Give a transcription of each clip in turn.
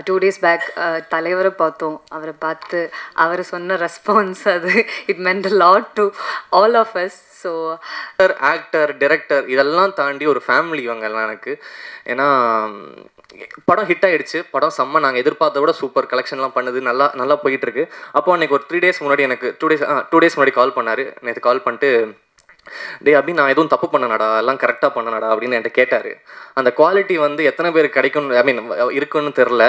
2 days back தலைவரை பார்த்தோம். அவரை பார்த்து அவர் சொன்ன ரெஸ்பான்ஸ் அது it meant a lot to all of us. So actor, director இதெல்லாம் தாண்டி ஒரு ஃபேமிலி இவங்கெல்லாம் எனக்கு. ஏன்னா படம் ஹிட் ஆகிடுச்சு, படம் செம்ம, நாங்கள் எதிர்பார்த்த விட சூப்பர் கலெக்ஷன்லாம் பண்ணுது, நல்லா போயிட்டுருக்கு. அப்போ அன்றைக்கி ஒரு 3 days முன்னாடி எனக்கு 2 days முன்னாடி கால் பண்ணார். நேற்று கால் பண்ணிட்டு, டே அப்படி நான் எதுவும் தப்பு பண்ணனடா, எல்லாம் கரெக்டாக பண்ணனடா அப்படின்னு என்கிட்ட கேட்டார். அந்த குவாலிட்டி வந்து எத்தனை பேருக்கு கிடைக்கும், ஐ மீன் இருக்குன்னு தெரில.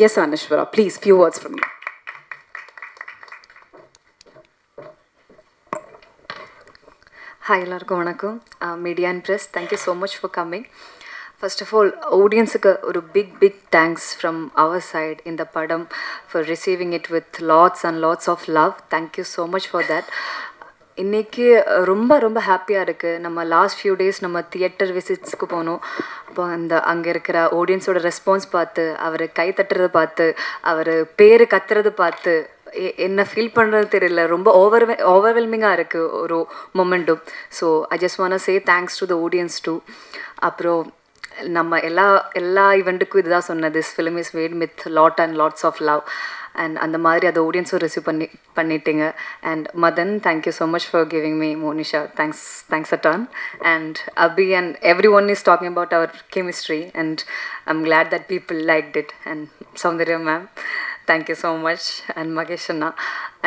Yes, Anishwara, please, few words from you. Hi, எல்லாருக்கும் வணக்கம். Media and press, thank you so much for coming. First of all ஆடியன்ஸுக்கு ஒரு big thanks from our side இந்த படம் for receiving it with lots and lots of love. Thank you so much for that. இன்றைக்கி ரொம்ப ஹாப்பியாக இருக்குது. நம்ம லாஸ்ட் ஃபியூ டேஸ் நம்ம தியேட்டர் விசிட்ஸ்க்கு போனோம். அப்போ அங்கே இருக்கிற ஆடியன்ஸோட ரெஸ்பான்ஸ் பார்த்து, அவர் கை தட்டுறதை பார்த்து, அவர் பேர் கத்துறது பார்த்து என்ன ஃபீல் பண்ணுறது தெரியல. ரொம்ப ஓவர்வெல்மிங்காக இருக்குது ஒரு மொமெண்ட்டும். So I just want to say thanks to the audience too. அப்புறம் நம்ம எல்லா ஈவெண்ட்டுக்கும் இதுதான் சொன்னேன், this film is made with lots of love. And அந்த மாதிரி அதை ஆடியன்ஸும் ரிசீவ் பண்ணிட்டீங்க. And Madhan, thank you so much for giving me Monisha, thanks a ton. And Abhi and everyone is talking about our chemistry and I'm glad that people liked it. And Soundarya ma'am, thank you so much. And Magesh Anna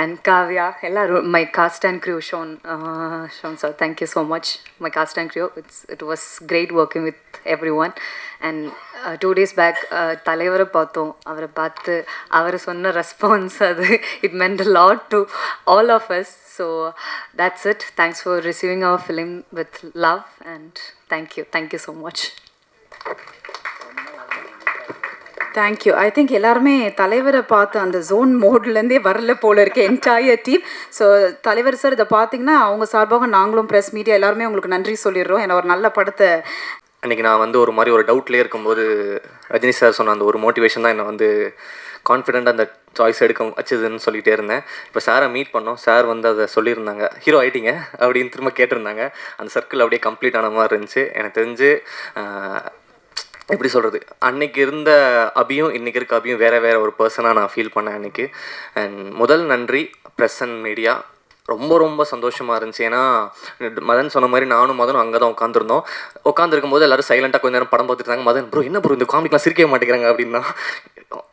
and Kavya, my cast and crew, Sean sir, thank you so much. My cast and crew, it was great working with everyone. And 2 days back தலைவரை பார்த்தோம். அவரை பார்த்து அவர் சொன்ன response அது it meant a lot to all of us. So that's it. Thanks for receiving our film with love and thank you so much. Thank you. I think எல்லாருமே தலைவரை பார்த்து அந்த ஜோன் மோட்லேருந்தே வரல போல இருக்க என்டையர் டீம். ஸோ தலைவர் sir இதை பார்த்தீங்கன்னா அவங்க சார்பாக நாங்களும் ப்ரெஸ் மீடியா எல்லாருமே உங்களுக்கு நன்றி சொல்லிடுறோம். ஏன்னா ஒரு நல்ல படத்தை அன்றைக்கி நான் வந்து ஒரு மாதிரி ஒரு டவுட்லேயே இருக்கும்போது ரஜினி சார் சொன்ன அந்த ஒரு மோட்டிவேஷன் தான் என்னை வந்து கான்ஃபிடெண்ட்டாக அந்த சாய்ஸ் எடுக்க வச்சதுன்னு சொல்லிகிட்டே இருந்தேன். இப்போ சாரை மீட் பண்ணோம். சார் வந்து அதை சொல்லியிருந்தாங்க, ஹீரோ ஆகிட்டீங்க அப்படின்னு திரும்ப கேட்டிருந்தாங்க. அந்த சர்க்கிள் அப்படியே கம்ப்ளீட் ஆன மாதிரி இருந்துச்சு. எனக்கு தெரிஞ்சு எப்படி சொல்கிறது, அன்றைக்கி இருந்த அபியும் இன்றைக்கி இருக்க அபியும் வேறு ஒரு பர்சனாக நான் ஃபீல் பண்ணேன் அன்றைக்கி. அண்ட் முதல் நன்றி ப்ரெஸ் அண்ட் மீடியா. ரொம்ப சந்தோஷமாக இருந்துச்சு. ஏன்னா மதன் சொன்ன மாதிரி நானும் மதனும் அங்கே தான் உட்காந்துருக்கும் போது எல்லோரும் சைலண்ட்டாக கொஞ்சம் நேரம் படம் பார்த்துட்டு இருந்தாங்க. மதன், ப்ரோ என்ன ப்ரோ இந்த காமிக்லாம் சிரிக்கவே மாட்டேங்கிறாங்க அப்படின்னா,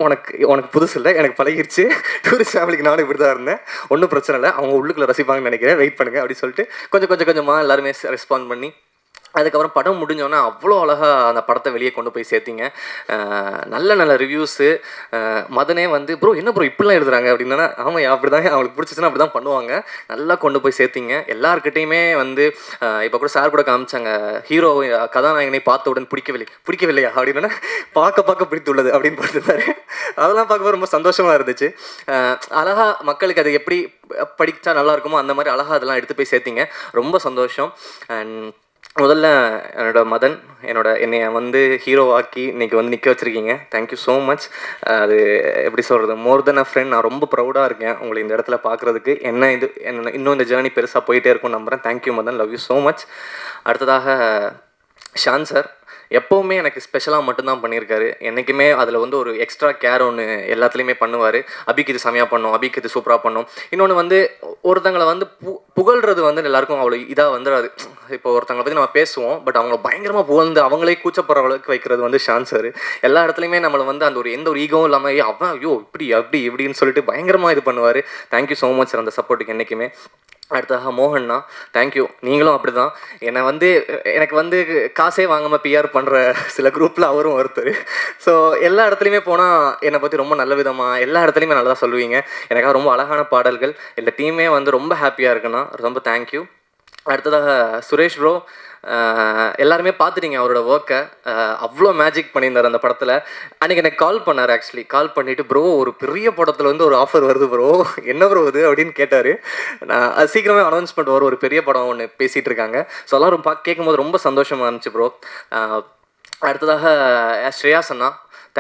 உனக்கு புதுசு இல்லை, எனக்கு பழகிடுச்சு. டூரிஸ்ட் ஃபேமிலிக்கு நானும் இப்படி தான் இருந்தேன், ஒன்றும் பிரச்சனை இல்லை, அவங்க உள்ளுக்குள்ளே ரசிப்பாங்கன்னு நினைக்கிறேன், வெயிட் பண்ணுங்கள் அப்படின்னு சொல்லிட்டு கொஞ்சமாக எல்லாருமே ரெஸ்பாண்ட் பண்ணி அதுக்கப்புறம் படம் முடிஞ்சோன்னா அவ்வளோ அழகாக அந்த படத்தை வெளியே கொண்டு போய் சேர்த்திங்க. நல்ல ரிவ்யூஸு. மதனே வந்து ப்ரோ என்ன ப்ரோ இப்படிலாம் எழுதுறாங்க அப்படின்னா, ஆமாம் அப்படி தான், அவங்களுக்கு பிடிச்சிச்சுன்னா அப்படி தான் பண்ணுவாங்க. நல்லா கொண்டு போய் சேர்த்திங்க. எல்லாருக்கிட்டையுமே வந்து இப்போ கூட சார் கூட காமிச்சாங்க, ஹீரோ கதாநாயகனை பார்த்தவுடன் பிடிக்கவில்லையா அப்படின்னா, பார்க்க பிடித்துள்ளது அப்படின்னு போட்டுருந்தாரு. அதெல்லாம் பார்க்கும்போது ரொம்ப சந்தோஷமாக இருந்துச்சு. அழகாக மக்களுக்கு அது எப்படி படித்தா நல்லா இருக்குமோ அந்த மாதிரி அழகாக அதெல்லாம் எடுத்து போய் சேர்த்திங்க. ரொம்ப சந்தோஷம். அண்ட் முதல்ல மதன் என்னைய வந்து ஹீரோவாக்கி இன்றைக்கி வந்து நிற்க வச்சுருக்கீங்க. Thank you so much. அது எப்படி சொல்கிறது, மோர் தென் அ ஃப்ரெண்ட். நான் ரொம்ப ப்ரௌடாக இருக்கேன் உங்களை இந்த இடத்துல பார்க்குறதுக்கு. இன்னும் இந்த ஜேர்னி பெருசாக போயிட்டே இருக்கும்னு நம்புகிறேன். Thank you Madhan, love you so much. அடுத்ததாக ஷான் சார் எப்போவுமே எனக்கு ஸ்பெஷலாக மட்டும்தான் பண்ணியிருக்காரு. என்றைக்குமே அதில் வந்து ஒரு எக்ஸ்ட்ரா கேர் ஒன்று எல்லாத்துலேயுமே பண்ணுவார். அபிக்கு இது செமையாக பண்ணோம், அபிக்கு இது சூப்பராக பண்ணோம். இன்னொன்று வந்து ஒருத்தங்களை வந்து புகழ்கிறது வந்து எல்லாருக்கும் அவ்வளோ இதாக வந்துடாது. இப்போ ஒருத்தங்களை பற்றி நம்ம பேசுவோம், பட் அவங்கள பயங்கரமாக புகழ்ந்து அவங்களே கூச்சப்படுற அளவுக்கு வைக்கிறது வந்து ஷான் சார். எல்லா இடத்துலையுமே நம்மளை வந்து அந்த எந்த ஒரு ஈகவும் இல்லாமல் அவன் ஐயோ இப்படின்னு சொல்லிட்டு பயங்கரமாக இது பண்ணுவார். தேங்க்யூ ஸோ மச் சார் அந்த சப்போர்ட்டுக்கு என்றைக்குமே. அடுத்ததாக மோகன்னா, தேங்க்யூ. நீங்களும் அப்படி தான். எனக்கு வந்து காசே வாங்காமல் பிஆர் பண்ணுற சில குரூப்பில் அவரும் ஒருத்தர். ஸோ எல்லா இடத்துலையுமே போனால் என்னை பற்றி ரொம்ப நல்ல விதமாக எல்லா இடத்துலையுமே நல்லா சொல்லுவீங்க. எனக்காக ரொம்ப அழகான பாடல்கள். இந்த டீமே வந்து ரொம்ப ஹாப்பியாக இருக்குண்ணா, ரொம்ப தேங்க்யூ. அடுத்ததாக சுரேஷ் ப்ரோ, எல்லாருமே பார்த்துட்டீங்க அவரோட ஒர்க்கை. அவ்வளோ மேஜிக் பண்ணியிருந்தார் அந்த படத்தில். அன்றைக்கி எனக்கு கால் பண்ணார். ஆக்சுவலி கால் பண்ணிவிட்டு, ப்ரோ ஒரு பெரிய படத்தில் வந்து ஒரு ஆஃபர் வருது ப்ரோ, என்ன ப்ரோ இது அப்படின்னு கேட்டார். அது சீக்கிரமே அனௌன்ஸ்மெண்ட் வரும், ஒரு பெரிய படம் ஒன்று பேசிகிட்டு இருக்காங்க. ஸோ எல்லோரும் கேட்கும்போது ரொம்ப சந்தோஷமாக இருந்துச்சு ப்ரோ. அடுத்ததாக ஸ்ரேயாஸ் அண்ணா,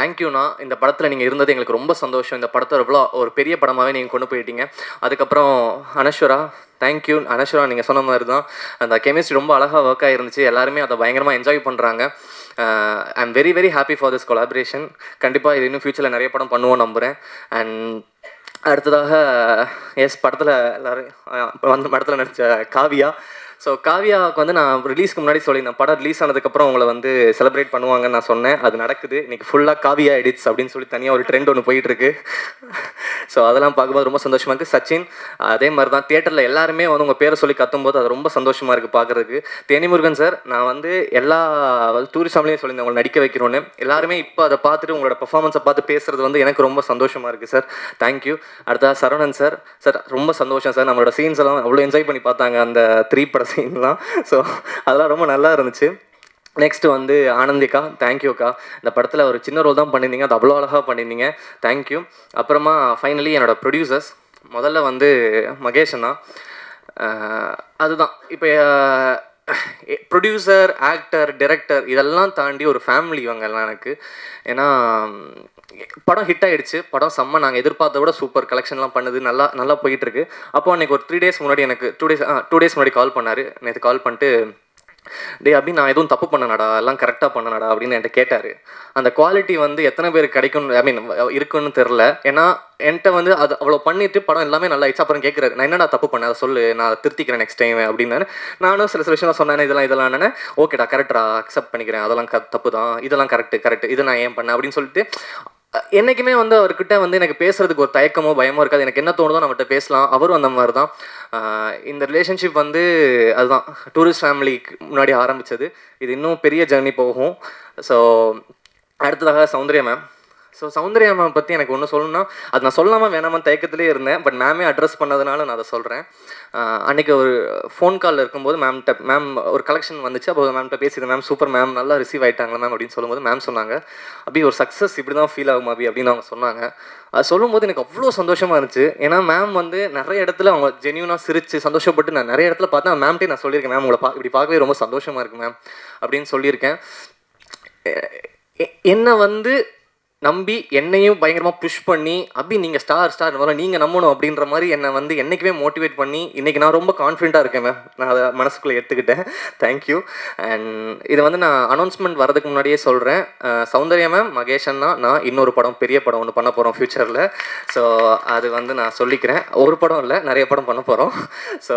தேங்க்யூண்ணா. இந்த படத்தில் நீங்கள் இருந்தது எங்களுக்கு ரொம்ப சந்தோஷம். இந்த படத்தை எவ்வளோ ஒரு பெரிய படமாகவே நீங்கள் கொண்டு போயிட்டீங்க. அதுக்கப்புறம் அனஸ்வரா, தேங்க்யூ அனஸ்வரா. நீங்கள் சொன்ன மாதிரி தான் அந்த கெமிஸ்ட்ரி ரொம்ப அழகாக ஒர்க் ஆகிருந்துச்சு. எல்லாருமே அதை பயங்கரமாக என்ஜாய் பண்ணுறாங்க. I am very very happy for this collaboration. கண்டிப்பாக இது இன்னும் ஃப்யூச்சரில் நிறைய படம் பண்ணுவோம் நம்புகிறேன். அண்ட் அடுத்ததாக படத்தில் எல்லோரும் படத்தில் நடித்த காவியா. ஸோ காவியாவுக்கு வந்து நான் ரிலீஸ்க்கு முன்னாடி சொல்லியிருந்தேன், படம் ரிலீஸ் ஆனதுக்கப்புறம் உங்களை வந்து செலிப்ரேட் பண்ணுவாங்கன்னு நான் சொன்னேன். அது நடக்குது. இன்றைக்கி ஃபுல்லாக காவியா எடிட்ஸ் அப்படின்னு சொல்லி தனியாக ஒரு ட்ரெண்ட் ஒன்று போயிட்டுருக்கு. ஸோ அதெல்லாம் பார்க்கும்போது ரொம்ப சந்தோஷமாக இருக்குது. சச்சின் அதே மாதிரி தான் தியேட்டரில் எல்லாருமே வந்து உங்கள் பேரை சொல்லி கத்தும்போது அது ரொம்ப சந்தோஷமாக இருக்குது பார்க்குறதுக்கு. தேனிமுருகன் சார், நான் வந்து எல்லா டூரிசம்லேயும் சொல்லியிருந்தேன் உங்களை நடிக்க வைக்கிறோன்னு. எல்லாருமே இப்போ அதை பார்த்துட்டு உங்களோட பர்ஃபார்மன்ஸை பார்த்து பேசுகிறது வந்து எனக்கு ரொம்ப சந்தோஷமாக இருக்குது சார். தேங்க்யூ. அடுத்தது சரவணன் சார். சார் ரொம்ப சந்தோஷம் சார். நம்மளோட சீன்ஸ் எல்லாம் அவ்வளோ என்ஜாய் பண்ணி பார்த்தாங்க அந்த 3 பட சீன்லாம். ஸோ அதெல்லாம் ரொம்ப நல்லா இருந்துச்சு. நெக்ஸ்ட்டு வந்து ஆனந்திக்கா, தேங்க்யூக்கா. இந்த படத்தில் ஒரு சின்ன ரோல் தான் பண்ணியிருந்தீங்க, அது அவ்வளோ அழகாக பண்ணியிருந்தீங்க. தேங்க்யூ. அப்புறமா ஃபைனலி என்னோடய ப்ரொடியூசர்ஸ், முதல்ல வந்து மகேஷன் தான். அதுதான் இப்போ ப்ரொடியூசர், ஆக்டர், டைரக்டர் இதெல்லாம் தாண்டி ஒரு ஃபேமிலி இவங்கெல்லாம் எனக்கு. ஏன்னா படம் ஹிட் ஆகிடுச்சு. படம் செம்ம, நாங்கள் எதிர்பார்த்த விட சூப்பர் கலெக்ஷன்லாம் பண்ணுது, நல்லா போயிட்டுருக்கு. அப்போ அன்றைக்கி ஒரு 3 days முன்னாடி எனக்கு 2 days முன்னாடி கால் பண்ணார். நேற்று கால் பண்ணிட்டு, டே அப்படி நான் எதுவும் தப்பு பண்ணனடா, எல்லாம் கரெக்டாக பண்ணனடா அப்படின்னு என்கிட்ட கேட்டார். அந்த குவாலிட்டி வந்து எத்தனை பேருக்கு கிடைக்கும், ஐ மீன் இருக்குன்னு தெரில. ஏன்னா என்கிட்ட வந்து அது அவ்வளோ பண்ணிவிட்டு படம் எல்லாமே நல்லா ஆயிடுச்சு. அப்புறம் கேட்குறாரு, நான் என்னடா தப்பு பண்ணேன், அதை சொல்லு, நான் திருத்திக்கிறேன் நெக்ஸ்ட் டைம் அப்படின்னு. நானும் சில விஷயம் சொன்னேன், இதெல்லாம் ஓகேடா, கரெக்டா, அக்செப்ட் பண்ணிக்கிறேன், அதெல்லாம் தப்பு தான், இதெல்லாம் கரெக்ட், இது நான் ஏன் பண்ணேன் அப்படின்னு சொல்லிட்டு. என்றைக்குமே வந்து அவர்கிட்ட வந்து எனக்கு பேசுகிறதுக்கு ஒரு தயக்கமோ பயமோ இருக்காது. எனக்கு என்ன தோணுதோ நம்மகிட்ட பேசலாம். அவரும் அந்த மாதிரி தான். இந்த ரிலேஷன்ஷிப் வந்து அதுதான் டூரிஸ்ட் ஃபேமிலிக்கு முன்னாடி ஆரம்பித்தது. இது இன்னும் பெரிய ஜர்னி போகும். ஸோ அடுத்ததாக Soundarya ma'am. So Soundarya ma'am பற்றி எனக்கு ஒன்று சொல்லணும்னா, அது நான் சொல்லாமல் வேணாமல் தயக்கத்திலே இருந்தேன். பட் மேமே அட்ரஸ் பண்ணதுனால நான் அதை சொல்கிறேன். அன்றைக்கி ஒரு ஃபோன் காலில் இருக்கும்போது மேம் ஒரு கலெக்ஷன் வந்துச்சு. அப்போ மேம்கிட்ட பேசியிருந்தேன், மேம் சூப்பர் மேம், நல்லா ரிசீவ் ஆகிட்டாங்களா மேம் அப்படின்னு சொல்லும்போது மேம் சொன்னாங்க, அப்படி ஒரு சக்ஸஸ் இப்படி தான் ஃபீல் ஆகும் அப்படி அப்படின்னு அவங்க சொன்னாங்க. அது சொல்லும்போது எனக்கு அவ்வளோ சந்தோஷமாக இருந்துச்சு. ஏன்னா மேம் வந்து நிறைய இடத்துல அவங்க ஜென்யூனாக சிரித்து சந்தோஷப்பட்டு நான் நிறைய இடத்துல பார்த்தேன். மேம்கிட்டே நான் சொல்லியிருக்கேன், மேம் உங்களை இப்படி பார்க்கவே ரொம்ப சந்தோஷமாக இருக்குது மேம் அப்படின்னு சொல்லியிருக்கேன். என்னை வந்து நம்பி என்னையும் பயங்கரமாக புஷ் பண்ணி அப்படி நீங்கள் ஸ்டார் வர நீங்கள் நம்பணும் அப்படின்ற மாதிரி என்னை வந்து என்றைக்குமே மோட்டிவேட் பண்ணி இன்றைக்கி நான் ரொம்ப கான்ஃபிடென்ட்டாக இருக்கேன் மேம். நான் அதை மனசுக்குள்ளே எடுத்துக்கிட்டேன். தேங்க்யூ. அண்ட் இதை வந்து நான் அனௌன்ஸ்மெண்ட் வரதுக்கு முன்னாடியே சொல்கிறேன். சௌந்தர்யா மேம், மகேஷ் அண்ணா, நான் இன்னொரு படம், பெரிய படம் ஒன்று பண்ண போகிறோம் ஃப்யூச்சரில். ஸோ அது வந்து நான் சொல்லிக்கிறேன். ஒரு படம் இல்லை, நிறைய படம் பண்ண போகிறோம். ஸோ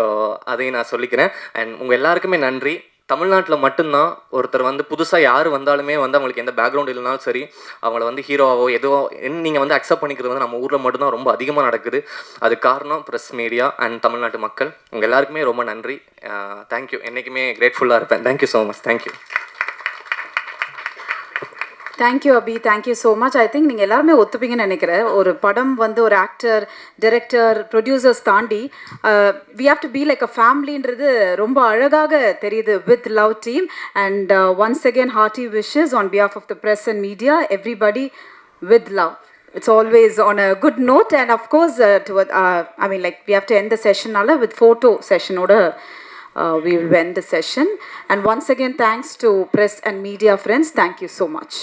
அதையும் நான் சொல்லிக்கிறேன். அண்ட் உங்கள் எல்லாருக்குமே நன்றி. தமிழ்நாட்டில் மட்டும்தான் ஒருத்தர் வந்து புதுசாக யார் வந்தாலுமே வந்து அவங்களுக்கு எந்த பேக்ரவுண்ட் இல்லைனாலும் சரி, அவங்கள வந்து ஹீரோவோ எதுவோ நீங்கள் வந்து அக்செப்ட் பண்ணிக்கிறது வந்து நம்ம ஊரில் மட்டும்தான் ரொம்ப அதிகமாக நடக்குது. அது காரணம் ப்ரெஸ், மீடியா அண்ட் தமிழ்நாட்டு மக்கள். உங்கள் எல்லாருக்குமே ரொம்ப நன்றி. தேங்க்யூ. என்றைக்குமே கிரேட்ஃபுல்லாக இருப்பேன். Thank you so much. Thank you. Thank you Abhi, thank you so much. I think நீங்கள் எல்லாருமே ஒத்துப்பீங்கன்னு நினைக்கிறேன். ஒரு படம் வந்து ஒரு ஆக்டர், டைரக்டர், ப்ரொடியூசர்ஸ் தாண்டி we have to be like a ஃபேமிலின்றது ரொம்ப அழகாக தெரியுது with love team. And once again hearty wishes on behalf of the press and media, everybody with love. It's always on a good note. And of course, I mean, like, we have to end the session nalla with photo session oda. We will end the session. And once again, thanks to press and media friends. Thank you so much.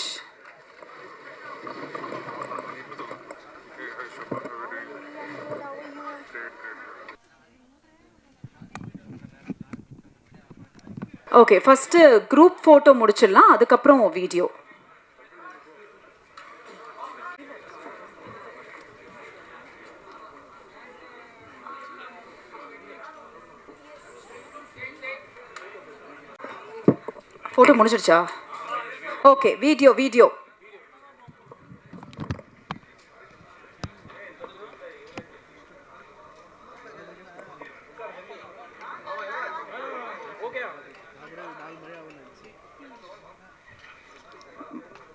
Okay, first group photo முடிச்சிடலாம், அதுக்கப்புறம் video. Photo முடிச்சிடுச்சா? Okay, video.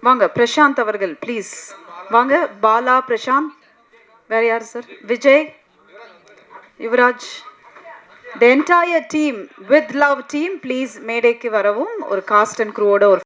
வாங்க பிரசாந்த் அவர்கள் please வாங்க. பாலா, பிரசாந்த், வேற யார் sir? Vijay, Yuvaraj, the entire team with love team please மேடைக்கு வரவும். ஒரு காஸ்ட் அண்ட் க்ரூவோட ஒரு